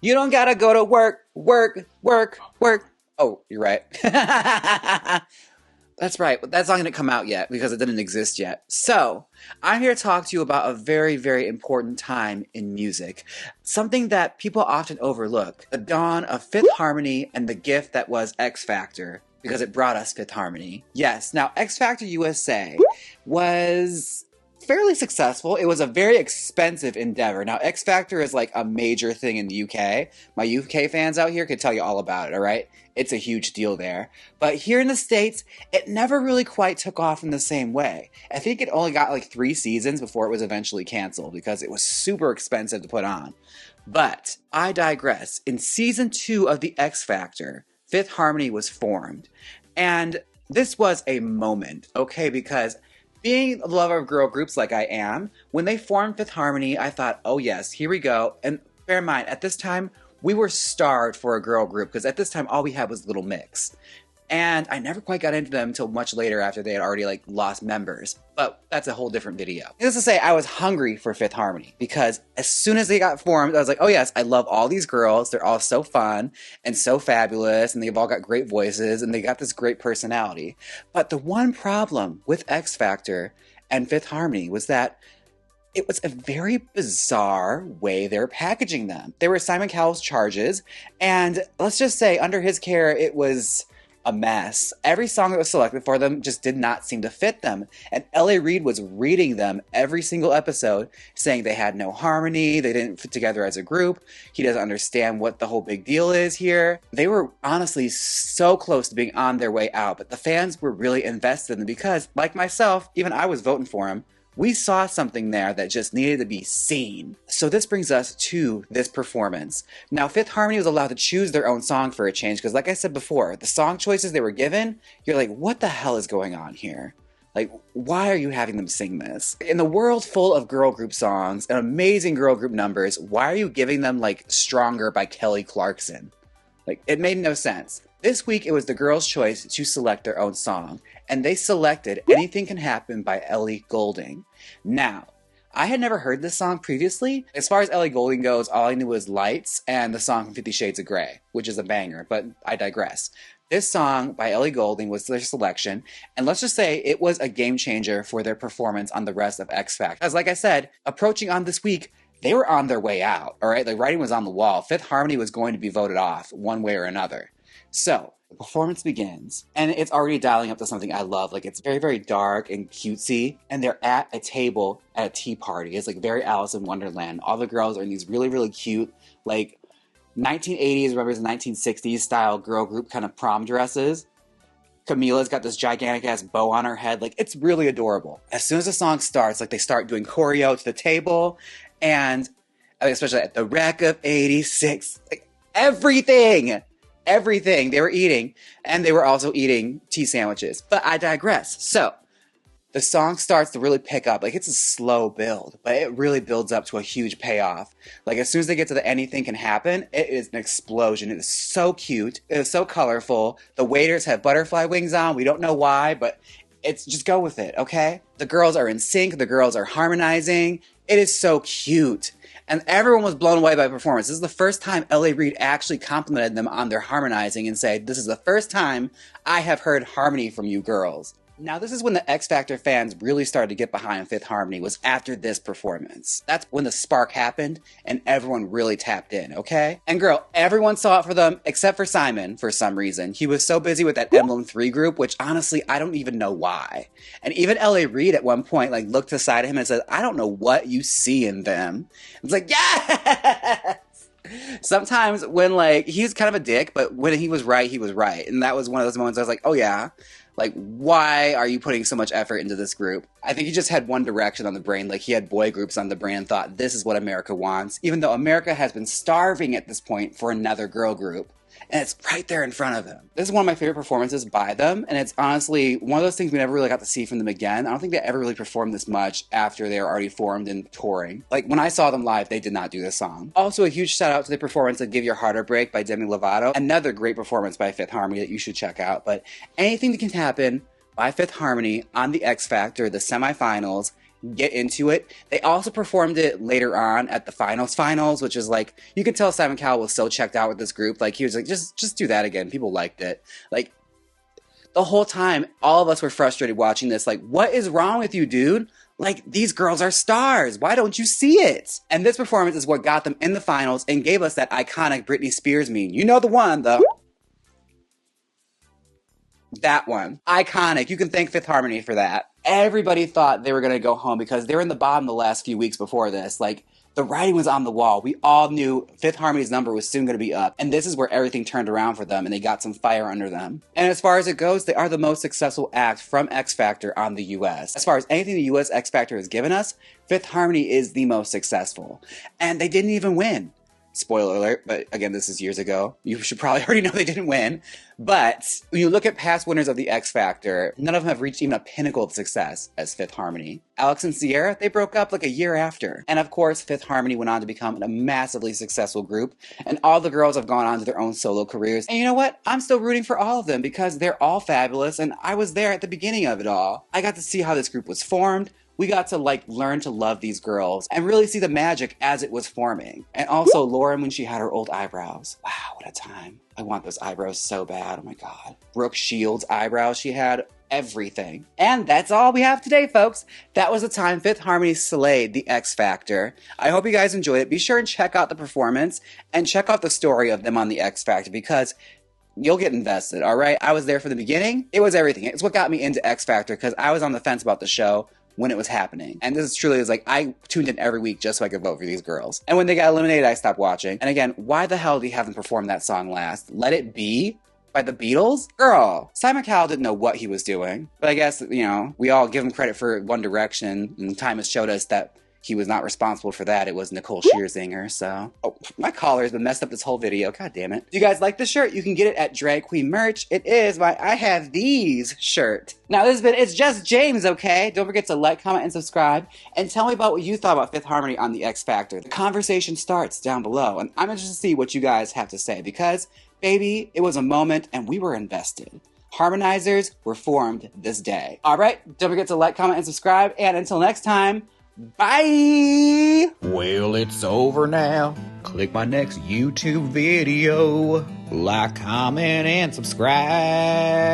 You don't gotta go to work, work, work, work. Oh, you're right. That's right. But that song didn't come out yet because it didn't exist yet. So, I'm here to talk to you about a very, very important time in music. Something that people often overlook. The dawn of Fifth Harmony and the gift that was X Factor. Because it brought us Fifth Harmony. Yes, now X Factor USA was fairly successful. It was a very expensive endeavor. Now, X Factor is like a major thing in the UK. My UK fans out here could tell you all about it, all right? It's a huge deal there. But here in the States, it never really quite took off in the same way. I think it only got like 3 seasons before it was eventually canceled because it was super expensive to put on. But I digress. In season 2 of the X Factor, Fifth Harmony was formed. And this was a moment, okay? Because being a lover of girl groups like I am, when they formed Fifth Harmony, I thought, oh yes, here we go. And bear in mind, at this time, we were starved for a girl group because at this time, all we had was Little Mix. And I never quite got into them until much later after they had already like lost members. But that's a whole different video. Needless to say, I was hungry for Fifth Harmony because as soon as they got formed, I was like, oh yes, I love all these girls. They're all so fun and so fabulous and they've all got great voices and they got this great personality. But the one problem with X Factor and Fifth Harmony was that it was a very bizarre way they were packaging them. They were Simon Cowell's charges, and let's just say under his care, it was a mess. Every song that was selected for them just did not seem to fit them. And L.A. Reid was reading them every single episode, saying they had no harmony, they didn't fit together as a group, he doesn't understand what the whole big deal is here. They were honestly so close to being on their way out, but the fans were really invested in them because, like myself, even I was voting for him. We saw something there that just needed to be seen. So this brings us to this performance. Now, Fifth Harmony was allowed to choose their own song for a change, because like I said before, the song choices they were given, you're like, what the hell is going on here? Like, why are you having them sing this? In the world full of girl group songs and amazing girl group numbers, why are you giving them, like, Stronger by Kelly Clarkson? Like, it made no sense. This week, it was the girls' choice to select their own song, and they selected Anything Can Happen by Ellie Goulding. Now, I had never heard this song previously. As far as Ellie Goulding goes, all I knew was Lights and the song from 50 Shades of Grey, which is a banger, but I digress. This song by Ellie Goulding was their selection, and let's just say it was a game changer for their performance on the rest of X Factor. As like I said, approaching on this week, they were on their way out, all right? The writing was on the wall. Fifth Harmony was going to be voted off one way or another. So, the performance begins, and it's already dialing up to something I love. Like, it's very, very dark and cutesy, and they're at a table at a tea party. It's like very Alice in Wonderland. All the girls are in these really, really cute, like, 1980s, remember the 1960s style girl group kind of prom dresses. Camila's got this gigantic ass bow on her head. Like, it's really adorable. As soon as the song starts, like, they start doing choreo to the table, and especially at the wreck of 86, like, everything they were eating, and they were also eating tea sandwiches. But I digress. So, the song starts to really pick up. Like, it's a slow build, but it really builds up to a huge payoff. Like, as soon as they get to the Anything Can Happen, it is an explosion. It is so cute. It is so colorful. The waiters have butterfly wings on. We don't know why, but it's just go with it, okay? The girls are in sync. The girls are harmonizing. It is so cute. And everyone was blown away by the performance. This is the first time L.A. Reid actually complimented them on their harmonizing and said, this is the first time I have heard harmony from you girls. Now, this is when the X Factor fans really started to get behind Fifth Harmony, was after this performance. That's when the spark happened and everyone really tapped in, okay? And girl, everyone saw it for them except for Simon for some reason. He was so busy with that Emblem 3 group, which honestly, I don't even know why. And even L.A. Reid at one point like looked aside at him and said, I don't know what you see in them. It's like, yes! Sometimes when like, he's kind of a dick, but when he was right, he was right. And that was one of those moments I was like, oh yeah. Like, why are you putting so much effort into this group? I think he just had one direction on the brain. Like, he had boy groups on the brain and thought, this is what America wants. Even though America has been starving at this point for another girl group. And it's right there in front of him. This is one of my favorite performances by them. And it's honestly one of those things we never really got to see from them again. I don't think they ever really performed this much after they were already formed and touring. Like, when I saw them live, they did not do this song. Also, a huge shout out to the performance of Give Your Heart a Break by Demi Lovato. Another great performance by Fifth Harmony that you should check out. But Anything That Can Happen by Fifth Harmony on the X Factor, the semifinals, get into it. They also performed it later on at the finals, which is like, you could tell Simon Cowell was so checked out with this group. Like, he was like, just do that again. People liked it. Like, the whole time, all of us were frustrated watching this. Like, what is wrong with you, dude? Like, these girls are stars. Why don't you see it? And this performance is what got them in the finals and gave us that iconic Britney Spears meme. You know the one, that one. Iconic. You can thank Fifth Harmony for that. Everybody thought they were going to go home because they were in the bottom the last few weeks before this. Like, the writing was on the wall. We all knew Fifth Harmony's number was soon going to be up. And this is where everything turned around for them and they got some fire under them. And as far as it goes, they are the most successful act from X Factor on the US. As far as anything the US X Factor has given us, Fifth Harmony is the most successful. And they didn't even win. Spoiler alert, but again, this is years ago. You should probably already know they didn't win. But when you look at past winners of the X Factor, none of them have reached even a pinnacle of success as Fifth Harmony. Alex and Sierra, they broke up like a year after. And of course, Fifth Harmony went on to become a massively successful group. And all the girls have gone on to their own solo careers. And you know what? I'm still rooting for all of them because they're all fabulous. And I was there at the beginning of it all. I got to see how this group was formed. We got to learn to love these girls and really see the magic as it was forming. And also Lauren when she had her old eyebrows. Wow, what a time. I want those eyebrows so bad. Oh my God. Brooke Shields' eyebrows she had. Everything. And that's all we have today, folks. That was the time Fifth Harmony slayed the X Factor. I hope you guys enjoyed it. Be sure and check out the performance and check out the story of them on the X Factor because you'll get invested, all right? I was there from the beginning. It was everything. It's what got me into X Factor because I was on the fence about the show when it was happening. And this is truly like, I tuned in every week just so I could vote for these girls. And when they got eliminated, I stopped watching. And again, why the hell do you have them perform that song last? Let It Be by the Beatles? Girl, Simon Cowell didn't know what he was doing. But I guess, you know, we all give him credit for One Direction. And time has showed us that he was not responsible for that. It was Nicole Scherzinger, so. Oh, my collar's been messed up this whole video. God damn it. If you guys like the shirt, you can get it at Drag Queen Merch. It is my I Have These shirt. Now this has been It's Just James, okay? Don't forget to like, comment, and subscribe. And tell me about what you thought about Fifth Harmony on the X Factor. The conversation starts down below. And I'm interested to see what you guys have to say. Because, baby, it was a moment and we were invested. Harmonizers were formed this day. Alright, don't forget to like, comment, and subscribe. And until next time, bye! Well, it's over now. Click my next YouTube video. Like, comment, and subscribe.